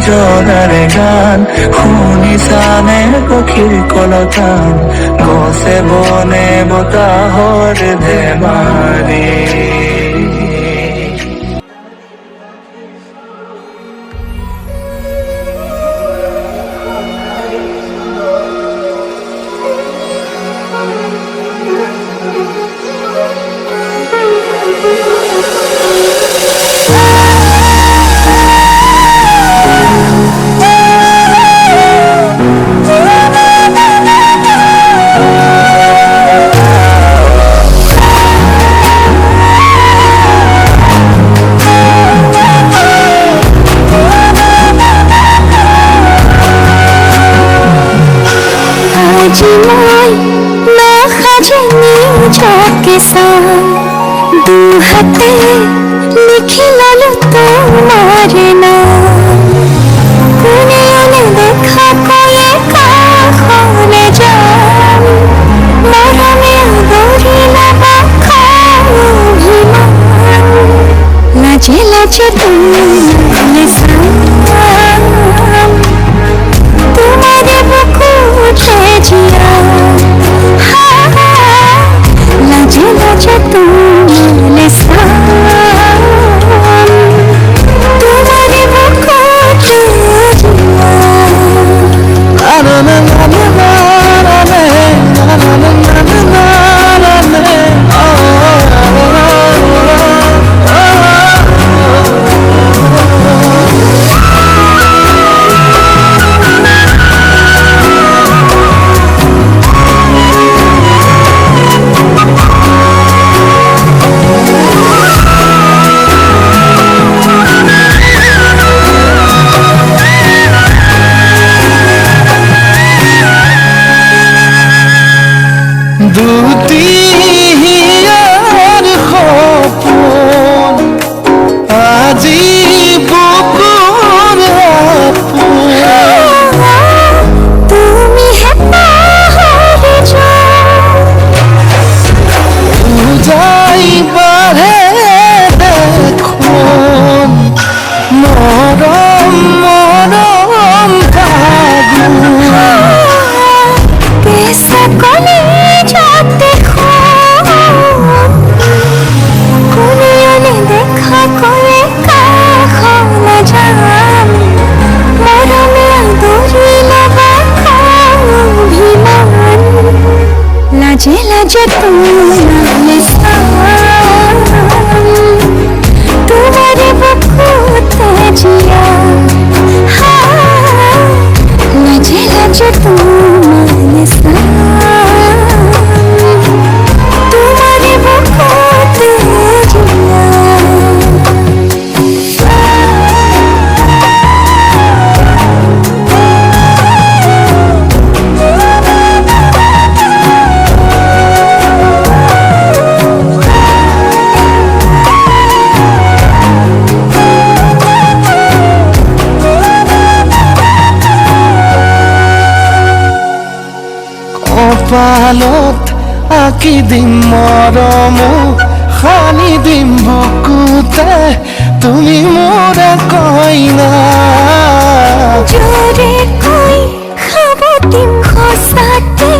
জনার গান শুনিছানে পক্ষীৰ কলতান গছে বনে বতাহৰ ধেমালি दू हाथे लिखी लालू तुम्हार नाम कोने आने देखा कोई काखने जाम मोरा में आदोरी लबा अभिमान लाजे लाजे तुमने साम तुम्हारे बुकु जिया लाजे लाजे तुमने साम तुम्हारे बुकु जिया लाजे लाजे तुमने साम तुम्हारे बुकु जिया लाजे लाजे तुमने साम तुम्हारे बुकु जिया কপালত আঁকি দিম মৰম সানি দিম বুকুতে তুমি মোৰ কইনা জোরে কই খাব দিম খসাতে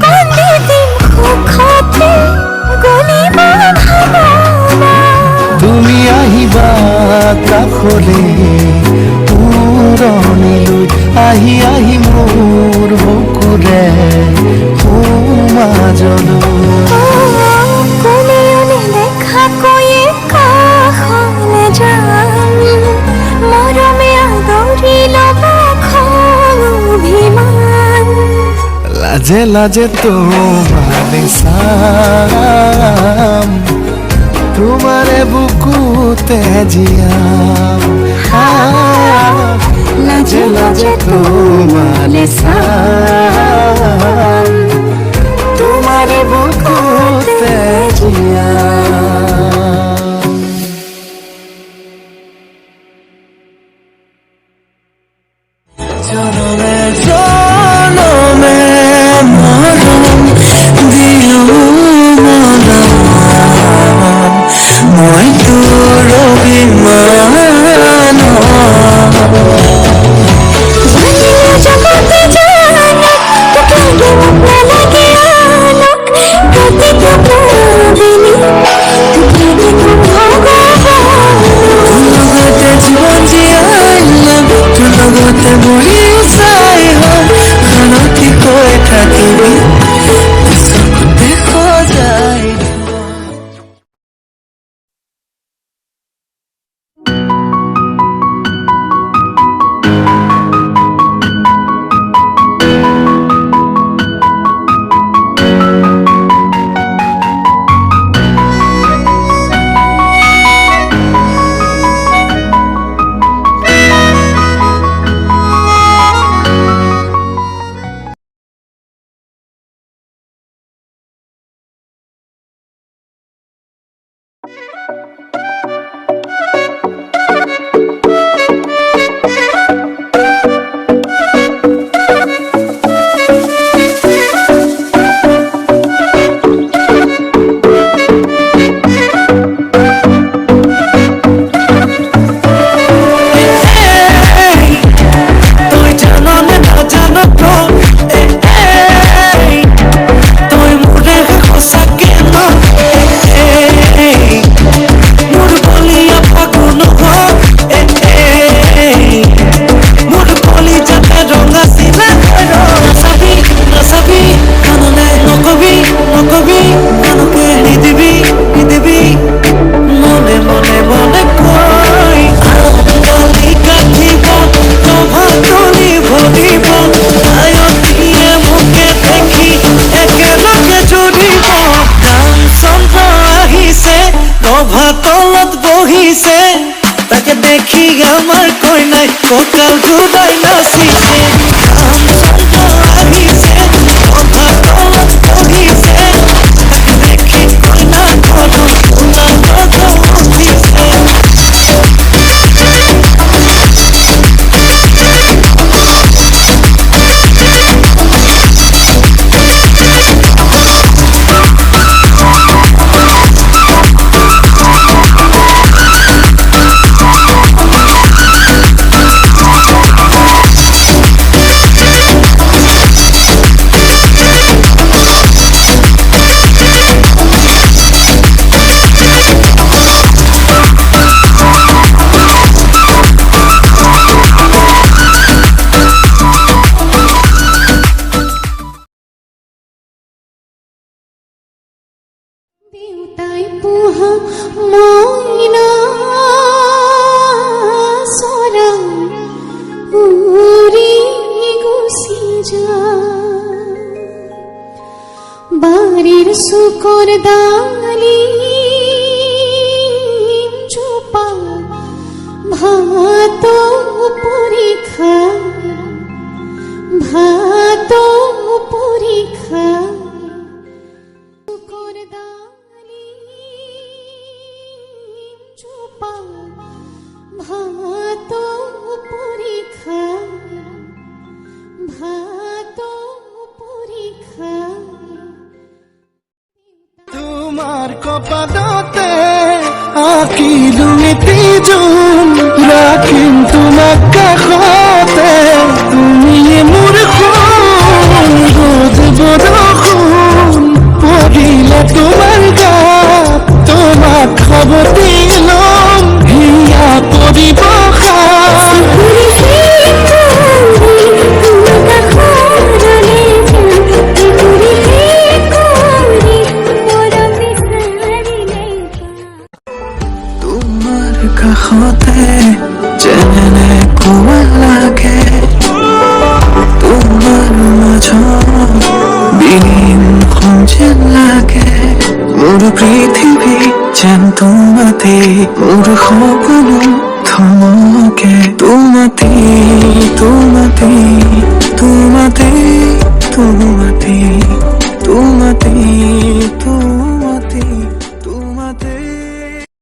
কান্দি দিম খুখতে গলিব ভাবনা তুমি আহিবা কাষলে পুৰণিলৈ আহি আহি মোৰ বুকুৰে কোনে আনে দেখা কই কাষলে যাম মৰমে আদৰি লবা অভিমান লাজে লাজে তোমারে সাম তোমারে বুকুতে জিয়াম লাজে লাজে তোমারে সাম তোমারে বুকুতে জিয়াম জনমে জনমে মৰম দিও মনম মই তোৰ অভিমান জগতে জানক তোকে গেলাম না লাগে আলোক প্রতিটা ভাবিনি তোকে দেখুন ভগবান লগতে জীৱন জীয়াই ল'ম তোৰ লগতে বহি চাই হ'ম ঘৰতে কৈ থাকিবি চকুতে সজাই তলত বহিছে তাকে দেখি আমার কই নাই ককাল ঘুরাই নাচিছে আহিছে অধা তলত বহিছে তাকে দেখি কই না ঘর ওনা ঘর উঠিছে দেউতাই পোহা মইনা চৰাই উৰি গুচি যায় বাৰীৰ চুকৰ ডালি জোপা ভাত পুৰি খায় ভাত পুৰি খায় ভাত পুরি খায় ভাত পুরি খায় তোমার কপালতে আঁকিলো এটি জোন রাখিম তোমাক কাষতে তুমি মোৰ সোণ ৰোজ বৰষুণ পৰিলে তোমাৰ গাত তোমাক খাবতি ল'ম হিয়া পৰিব তোমাৰ কাষতে যেনে কোৱা লাগে তোমাৰ মাজত বিলীন যেন লাগে মোৰ পৃথিৱী যেন তোমাতে মোৰ সকলো থমকে তোমাতে তোমাতে তোমাতে তোমাতে তোমাতে